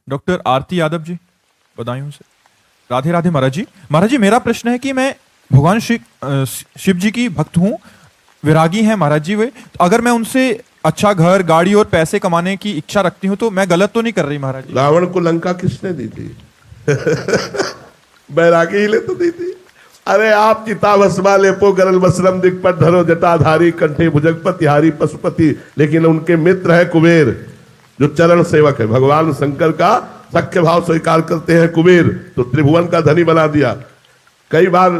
Doctor Aarti Yadav ji, बधाई से। राधे राधे महाराज जी। महाराज जी, मेरा प्रश्न है कि मैं भगवान शिव जी की भक्त हूँ, विरागी हैं महाराज जी वे। तो अगर मैं उनसे अच्छा घर, गाड़ी और पैसे कमाने की इच्छा रखती हूँ तो मैं गलत तो नहीं कर रही महाराज जी? रावण को लंका किसने दी थी? बैरागी ही ले तो दी थी। अरे आप चिता भस्मा लेपो गरल वस्त्रम दिक्पट धरो जटाधारी कंठे भुजगपति हारी पशुपति, लेकिन उनके मित्र है कुबेर जो चरण सेवक है। भगवान शंकर का सख्य भाव स्वीकार करते हैं कुबेर, तो त्रिभुवन का धनी बना दिया। कई बार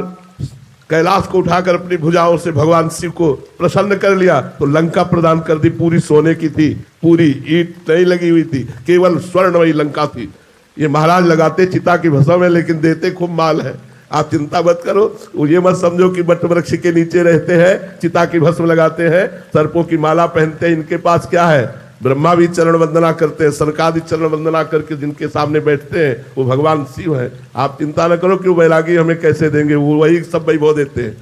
कैलाश को उठाकर अपनी भुजाओं से भगवान शिव को प्रसन्न कर लिया, तो लंका प्रदान कर दी, पूरी सोने की थी, पूरी ईंट नहीं लगी हुई थी, केवल स्वर्णमयी लंका थी। ये महाराज लगाते चिता की भस्म है, लेकिन देते खूब माल है। आप चिंता मत करो, ये मत समझो कि बट वृक्ष के नीचे रहते हैं, चिता की भस्म लगाते हैं, सर्पों की माला पहनते हैं। इनके पास क्या है? ब्रह्मा भी चरण वंदना करते हैं, सरकादी चरण वंदना करके जिनके सामने बैठते हैं वो भगवान शिव है। आप चिंता न करो कि वो वैरागी हमें कैसे देंगे, वो वही सब वैभव देते हैं।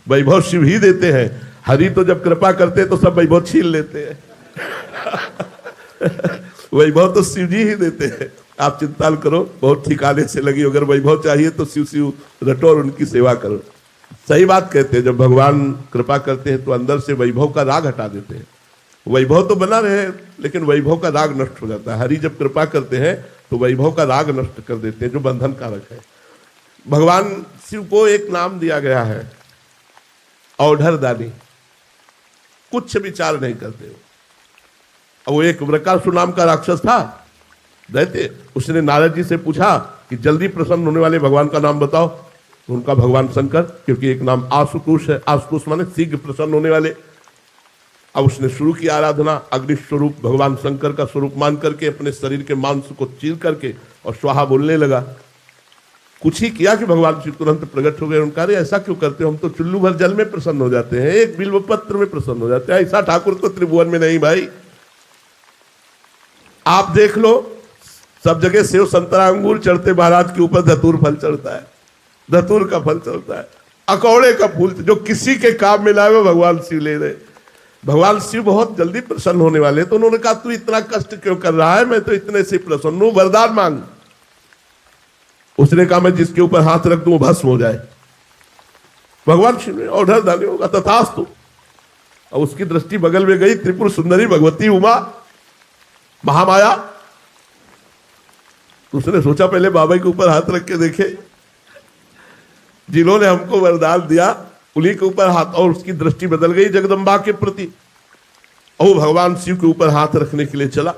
वैभव शिव ही देते हैं। हरि तो जब कृपा करते हैं तो सब वैभव छीन लेते हैं। वैभव तो शिव जी ही देते हैं। आप चिंता न करो, बहुत ठिकाने से लगी। अगर वैभव चाहिए तो शिव शिव रटो और उनकी सेवा करो। सही बात कहते हैं, जब भगवान कृपा करते हैं तो अंदर से वैभव का राग हटा देते हैं। वैभव तो बना रहे, लेकिन वैभव का राग नष्ट हो जाता है। हरि जब कृपा करते हैं तो वैभव का राग नष्ट कर देते हैं जो बंधन कारक है। भगवान शिव को एक नाम दिया गया है, औढ़र दानी। कुछ विचार नहीं करते हो। अब वो एक वृकासुर नाम का राक्षस था, दैत्य। उसने नारद जी से पूछा कि जल्दी प्रसन्न होने वाले भगवान का नाम बताओ। तो उनका भगवान शंकर, क्योंकि एक नाम आशुतोष है, आशुतोष माने शीघ्र प्रसन्न होने वाले। अब उसने शुरू की आराधना, अग्नि स्वरूप भगवान शंकर का स्वरूप मान करके अपने शरीर के मांस को चीर करके और स्वाहा बोलने लगा। कुछ ही किया कि भगवान शिव तुरंत प्रकट हो गए। उनका अरे ऐसा क्यों करते हो, हम तो चुल्लू भर जल में प्रसन्न हो जाते हैं, एक बिल्व पत्र में प्रसन्न हो जाते हैं, ऐसा ठाकुर तो त्रिभुवन में नहीं भाई। आप देख लो, सब जगह सेव संतरा अंगूर चढ़ते, महाराज के ऊपर धतूर फल चढ़ता है, धतूर का फल चढ़ता है, अकौड़े का फूल जो किसी के काम में लाए वो भगवान शिव ले रहे। भगवान शिव बहुत जल्दी प्रसन्न होने वाले, तो उन्होंने कहा तू इतना कष्ट क्यों कर रहा है, मैं तो इतने से प्रसन्न हूं, वरदान मांग। उसने कहा मैं जिसके ऊपर हाथ रख दूं वो भस्म हो जाए। भगवान शिव ने औढ़र दानी होगा तथास्तु। और उसकी दृष्टि बगल में गई, त्रिपुर सुंदरी भगवती उमा महामाया। उसने सोचा पहले बाबा के ऊपर हाथ रख के देखे, जिन्होंने हमको वरदान दिया उन्हीं के ऊपर हाथ, और उसकी दृष्टि बदल गई जगदम्बा के प्रति। और भगवान शिव के ऊपर हाथ रखने के लिए चला।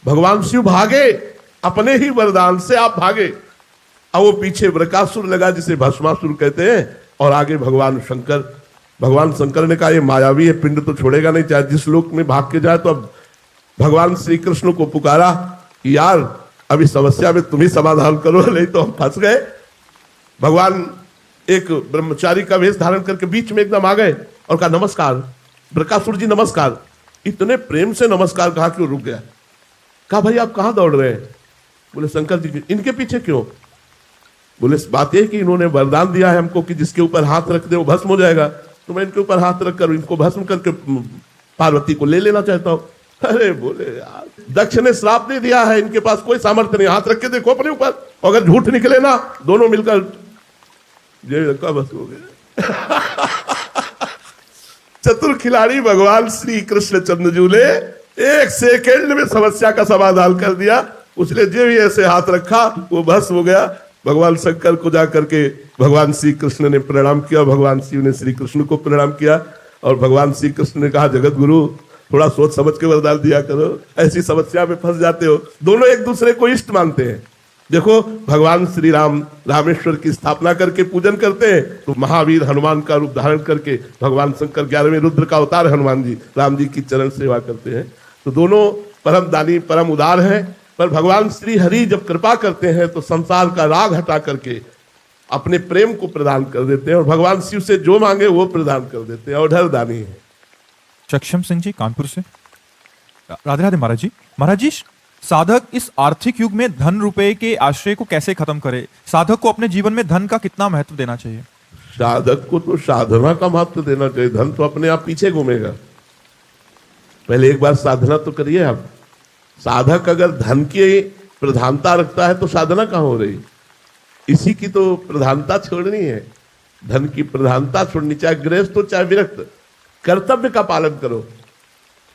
भगवान शिव भागे, अपने ही वरदान से आप भागे। और वो पीछे वृकासुर लगा जिसे भस्मासुर कहते हैं, और आगे भगवान शंकर। भगवान शंकर ने कहा ये मायावी है, पिंड तो छोड़ेगा नहीं, चाहे जिस लोक में भाग के जाए। तो अब भगवान श्री कृष्ण को पुकारा कि यार अभी समस्या में तुम ही समाधान करो, नहीं तो हम फंस गए। भगवान एक ब्रह्मचारी का वेश धारण करके बीच में एकदम आ गए और कहा नमस्कार वृकासुर जी, नमस्कार। इतने प्रेम से नमस्कार कहा कि वो रुक गया। कहा भाई आप कहां दौड़ रहे हैं? बोले शंकर जी इनके पीछे क्यों? बोले बात यह कि इन्होंने वरदान दिया है हमको कि जिसके ऊपर हाथ रख दे वो भस्म हो जाएगा, तो मैं इनके ऊपर हाथ रखकर इनको भस्म करके पार्वती को ले लेना चाहता हूं। अरे बोले यार, दक्ष ने श्राप दे दिया है, इनके पास कोई सामर्थ्य नहीं, हाथ रख के देखो अपने ऊपर, अगर झूठ निकले ना दोनों मिलकर बस हो गया। चतुर खिलाड़ी भगवान श्री कृष्ण चंद्रजू ने एक सेकेंड में समस्या का समाधान कर दिया। उसने जो भी ऐसे हाथ रखा वो भस्म हो गया। भगवान शंकर को जाकर के भगवान श्री कृष्ण ने प्रणाम किया, भगवान शिव ने श्री कृष्ण को प्रणाम किया, और भगवान श्री कृष्ण ने कहा जगत गुरु थोड़ा सोच समझ के वरदान दिया करो, ऐसी समस्या में फंस जाते हो। दोनों एक दूसरे को इष्ट मानते हैं। देखो भगवान श्री राम रामेश्वर की स्थापना करके पूजन करते हैं, तो महावीर हनुमान का रूप धारण करके भगवान शंकर 11वें रुद्र का अवतार हनुमान जी राम जी की चरण सेवा करते हैं। तो दोनों परम दानी परम उदार हैं। पर भगवान श्री हरि जब कृपा करते हैं तो संसार का राग हटा करके अपने प्रेम को प्रदान कर देते हैं, और भगवान शिव से जो मांगे वो प्रदान कर देते हैं। औढ़र दानी है। चक्षम सिंह जी कानपुर से। राधे राधे महाराज जी। महाराज जी, साधक इस आर्थिक युग में धन रुपए के आश्रय को कैसे खत्म करे? साधक को अपने जीवन में धन का कितना महत्व देना चाहिए? साधक को तो साधना का महत्व देना चाहिए, धन तो अपने आप पीछे घूमेगा। पहले एक बार साधना तो करिए आप। साधक अगर धन की प्रधानता रखता है तो साधना कहां हो रही? इसी की तो प्रधानता छोड़नी है, धन की प्रधानता छोड़नी, चाहे गृहस्थ हो चाहे विरक्त। कर्तव्य का पालन करो,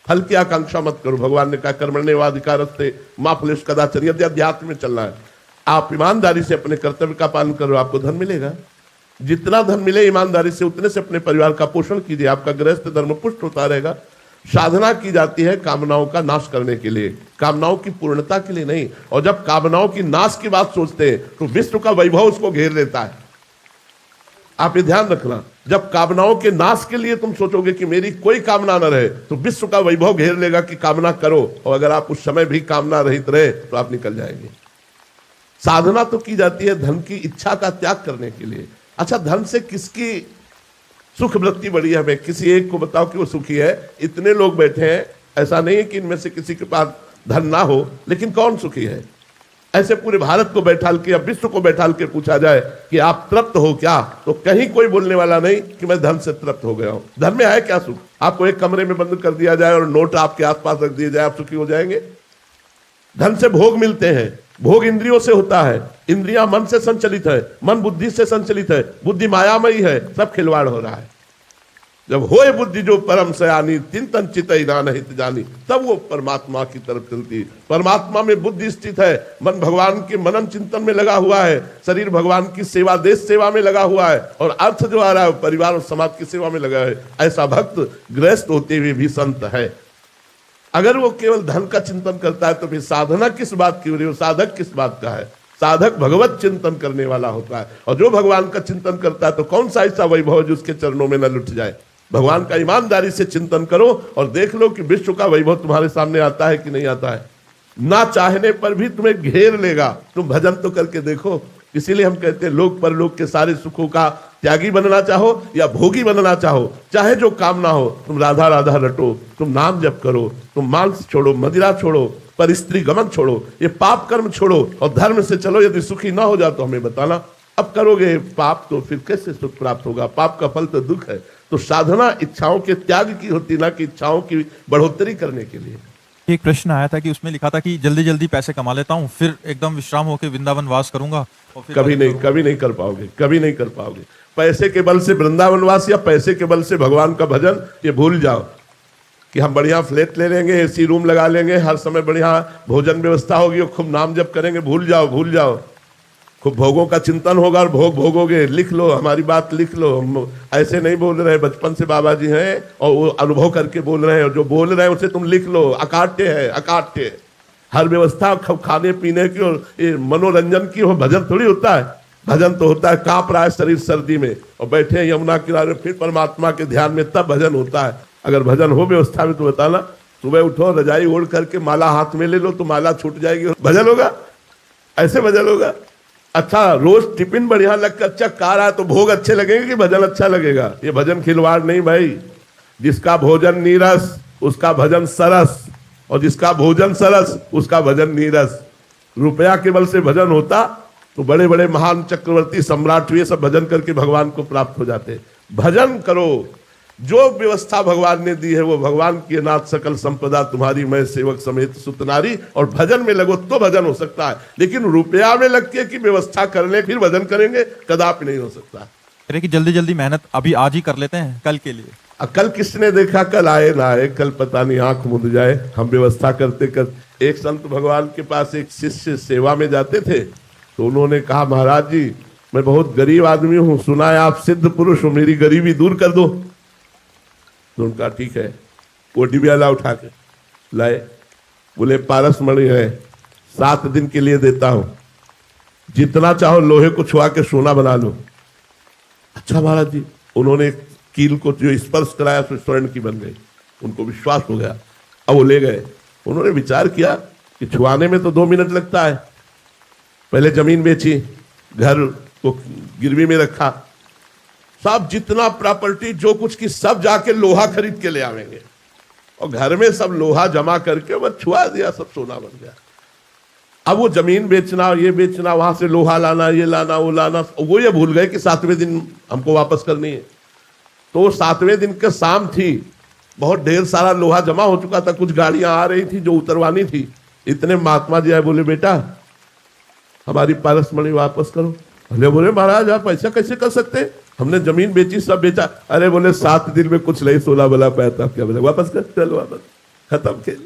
फल की आकांक्षा मत करो। भगवान ने कहा कर्मण्येवाधिकारस्ते मा फलेषु कदाचन। यदि अध्यात्म में चलना है, आप ईमानदारी से अपने कर्तव्य का पालन करो, आपको धन मिलेगा। जितना धन मिले ईमानदारी से उतने से अपने परिवार का पोषण कीजिए, आपका गृहस्थ धर्म पुष्ट होता रहेगा। साधना की जाती है कामनाओं का नाश करने के लिए, कामनाओं की पूर्णता के लिए नहीं। और जब कामनाओं की नाश की बात सोचते हैं तो विश्व का वैभव उसको घेर लेता है। आप ये ध्यान रखना, जब कामनाओं के नाश के लिए तुम सोचोगे कि मेरी कोई कामना न रहे, तो विश्व का वैभव घेर लेगा कि कामना करो। और अगर आप उस समय भी कामना रहित रहे तो आप निकल जाएंगे। साधना तो की जाती है धन की इच्छा का त्याग करने के लिए। अच्छा, धन से किसकी सुख वृत्ति बड़ी है? हमें किसी एक को बताओ कि वो सुखी है। इतने लोग बैठे हैं, ऐसा नहीं है कि इनमें से किसी के पास धन ना हो, लेकिन कौन सुखी है? ऐसे पूरे भारत को बैठाल के या विश्व को बैठाल के पूछा जाए कि आप तृप्त हो क्या, तो कहीं कोई बोलने वाला नहीं कि मैं धन से तृप्त हो गया हूं। धन में है क्या सुख? आपको एक कमरे में बंद कर दिया जाए और नोट आपके आसपास रख दिए जाए, आप सुखी हो जाएंगे? धन से भोग मिलते हैं, भोग इंद्रियों से होता है, इंद्रियां मन से संचलित है, मन बुद्धि से संचलित है, बुद्धि मायामयी है, सब खिलवाड़ हो रहा है। जब होए बुद्धि जो परम सयानी चिंतन चितई नान हित जानी, तब वो परमात्मा की तरफ चलती। परमात्मा में बुद्धि स्थित है, मन भगवान के मनन चिंतन में लगा हुआ है, शरीर भगवान की सेवा देश सेवा में लगा हुआ है, और अर्थ जो आ रहा है परिवार और समाज की सेवा में लगा है। ऐसा भक्त गृहस्थ होते हुए भी संत है। अगर वो केवल धन का चिंतन करता है तो फिर साधना किस बात की हो रही है? साधक किस बात का है? साधक भगवत चिंतन करने वाला होता है। और जो भगवान का चिंतन करता है तो कौन सा ऐसा वैभव जो उसके चरणों में न लुट जाए? भगवान का ईमानदारी से चिंतन करो और देख लो कि विश्व का वैभव तुम्हारे सामने आता है कि नहीं आता है। ना चाहने पर भी तुम्हें घेर लेगा। तुम भजन तो करके देखो। इसीलिए हम कहते हैं लोक परलोक के सारे सुखों का त्यागी बनना चाहो या भोगी बनना चाहो, चाहे जो कामना हो, तुम राधा राधा रटो, तुम नाम जप करो, तुम मांस छोड़ो, मदिरा छोड़ो, पर स्त्री गमन छोड़ो, ये पाप कर्म छोड़ो और धर्म से चलो। यदि सुखी ना हो जाओ तो हमें बताना। अब करोगे पाप तो फिर कैसे सुख प्राप्त होगा? पाप का फल तो दुख है। तो साधना इच्छाओं के त्याग की होती, ना कि इच्छाओं की बढ़ोतरी करने के लिए। एक प्रश्न आया था कि उसमें लिखा था कि जल्दी जल्दी पैसे कमा लेता हूँ, फिर एकदम विश्राम होकर वृंदावन वास करूंगा, और फिर कभी नहीं कर पाओगे, कभी नहीं कर पाओगे। पैसे के बल से वृंदावन वास या पैसे के बल से भगवान का भजन, ये भूल जाओ कि हम बढ़िया फ्लैट ले लेंगे, एसी रूम लगा लेंगे, हर समय बढ़िया भोजन व्यवस्था होगी और खूब नाम जप करेंगे। भूल जाओ। खूब भोगों का चिंतन होगा और भोग भोगोगे। लिख लो, हमारी बात लिख लो। हम ऐसे नहीं बोल रहे, बचपन से बाबा जी हैं और वो अनुभव करके बोल रहे हैं, और जो बोल रहे हैं उसे तुम लिख लो। अकाट्य है, अकाट्य। हर व्यवस्था खाने पीने की और मनोरंजन की, वो भजन थोड़ी होता है। भजन तो होता है कांप रहा है शरीर सर्दी में और बैठे हैं यमुना किनारे, फिर परमात्मा के ध्यान में, तब भजन होता है। अगर भजन हो व्यवस्था में तो बताना। सुबह उठो, रजाई ओढ़ करके माला हाथ में ले लो तो माला छूट जाएगी और भजन होगा। ऐसे भजन होगा। अच्छा, रोज टिफिन बढ़िया लगकर अच्छा खा रहा है तो भोग अच्छे लगेंगे कि भजन अच्छा लगेगा? ये भजन खिलवाड़ नहीं भाई। जिसका भोजन नीरस उसका भजन सरस, और जिसका भोजन सरस उसका भजन नीरस। रुपया के बल से भजन होता तो बड़े बड़े महान चक्रवर्ती सम्राट हुए, सब भजन करके भगवान को प्राप्त हो जाते। भजन करो, जो व्यवस्था भगवान ने दी है वो भगवान की अनाथ सकल संपदा तुम्हारी, मैं सेवक समेत सुतनारी। और भजन में लगो तो भजन हो सकता है, लेकिन रुपया में लग के कि व्यवस्था कर ले फिर भजन करेंगे, कदापि नहीं हो सकता। अरे कि जल्दी जल्दी मेहनत अभी आज ही कर लेते हैं कल के लिए। कल किसने देखा? कल आए ना आए, कल पता नहीं, आंख मुंद जाए। हम व्यवस्था करते करते, एक संत भगवान के पास एक शिष्य सेवा में जाते थे, तो उन्होंने कहा महाराज जी मैं बहुत गरीब आदमी हूँ, सुना है आप सिद्ध पुरुष हो, मेरी गरीबी दूर कर दो। तो उनका ठीक है। वो डिबियाला उठा के लाए, बोले पारस मणि है, 7 दिन के लिए देता हूं, जितना चाहो लोहे को छुआ के सोना बना लो। अच्छा महाराज जी। उन्होंने कील को जो स्पर्श कराया तो स्वर्ण की बन गई। उनको विश्वास हो गया। अब वो ले गए। उन्होंने विचार किया कि छुआने में तो 2 मिनट लगता है। पहले जमीन बेची, घर को गिरवी में रखा, सब जितना प्रॉपर्टी जो कुछ की सब जाके लोहा खरीद के ले आवेंगे, और घर में सब लोहा जमा करके बस छुआ दिया, सब सोना बन गया। अब वो जमीन बेचना, ये बेचना, वहां से लोहा लाना, ये लाना, वो लाना, वो ये भूल गए कि 7वें दिन हमको वापस करनी है। तो 7वें दिन के शाम थी, बहुत ढेर सारा लोहा जमा हो चुका था, कुछ गाड़ियां आ रही थी जो उतरवानी थी। इतने महात्मा जी आए, बोले बेटा हमारी पारसमणि वापस करो। भले बोले महाराज आप ऐसा कैसे कर सकते हैं, हमने जमीन बेची, सब बेचा। अरे बोले 7 दिन में कुछ नहीं, 16 बला पैसा क्या बोले वापस कर, चलो वापस, खत्म खेल।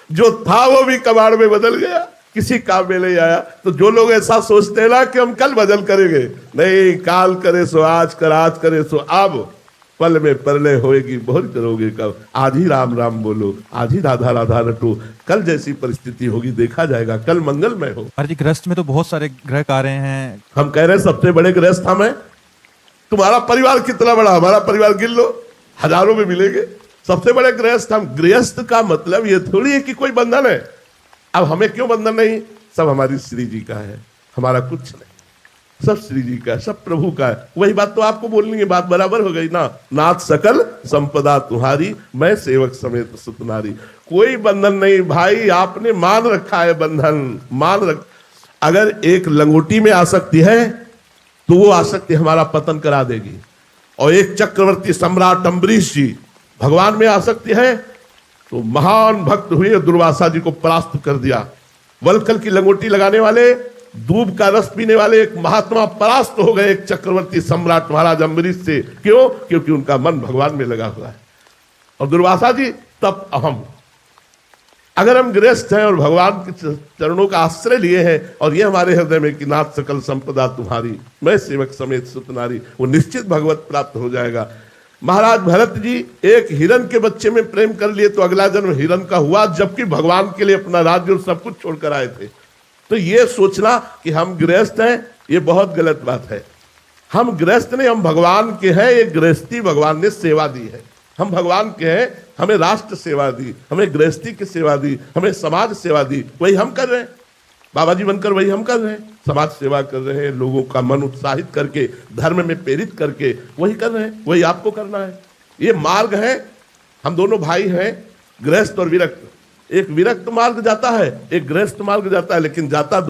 जो था वो भी कबाड़ में बदल गया, किसी काम में नहीं आया। तो जो लोग ऐसा सोचते हैं ना कि हम कल बदल करेंगे, नहीं, काल करे सो आज कर, आज करे सो अब, पल में परलय होएगी बहुत करोगे कब। आज ही राम राम बोलो, आज ही राधा राधा रटो, कल जैसी परिस्थिति होगी देखा जाएगा, कल मंगलमय हो। महाराज जी गृहस्थ में तो बहुत सारे ग्रह कार्य हैं। हम कह रहे हैं सबसे बड़े गृहस्थ हम हैं। तुम्हारा परिवार कितना बड़ा, हमारा परिवार गिन लो, हजारों में मिलेंगे। सबसे बड़े गृहस्थ हम। गृहस्थ का मतलब ये थोड़ी है कि कोई बंधन है। अब हमें क्यों बंधन नहीं, सब हमारी श्री जी का है, हमारा कुछ नहीं, सब श्री जी का है, सब प्रभु का है। वही बात तो आपको बोलनी है, बात बराबर हो गई ना। नाथ सकल संपदा तुम्हारी, मैं सेवक समेत सुत नारी। कोई बंधन नहीं भाई, आपने मान रखा है बंधन, मान रख। अगर एक लंगोटी में आसक्ति है तो वो आसक्ति हमारा पतन करा देगी। और एक चक्रवर्ती सम्राट अम्बरीश जी, भगवान में आसक्ति है तो महान भक्त हुए, दुर्वासा जी को परास्त कर दिया। वलकल की लंगोटी लगाने वाले, दूब का रस पीने वाले एक महात्मा परास्त हो गए एक चक्रवर्ती सम्राट महाराज अम्बरीश से। क्यों? क्योंकि उनका मन भगवान में लगा हुआ है। और दुर्वासा जी तब अहम। अगर हम गृहस्थ हैं और भगवान के चरणों का आश्रय लिए हैं और ये हमारे हृदय में कि नाथ सकल संपदा तुम्हारी, मैं सेवक समेत सुत नारी, वो निश्चित भगवत प्राप्त हो जाएगा। महाराज भरत जी एक हिरन के बच्चे में प्रेम कर लिए तो अगला जन्म हिरन का हुआ, जबकि भगवान के लिए अपना राज्य और सब कुछ छोड़कर आए थे। तो ये सोचना कि हम गृहस्थ हैं, ये बहुत गलत बात है। हम गृहस्थ नहीं, हम भगवान के हैं। ये गृहस्थी भगवान ने सेवा दी है, हम भगवान के हैं। हमें राष्ट्र सेवा दी, हमें गृहस्थी की सेवा दी, हमें समाज सेवा दी, वही हम कर रहे हैं। बाबा जी बनकर वही हम कर रहे हैं, समाज सेवा कर रहे हैं, लोगों का मन उत्साहित करके, धर्म में प्रेरित करके वही कर रहे हैं, वही आपको करना है। ये मार्ग है। हम दोनों भाई हैं, गृहस्थ और विरक्त। एक विरक्त मार्ग जाता है, एक गृहस्थ मार्ग जाता है, लेकिन जाता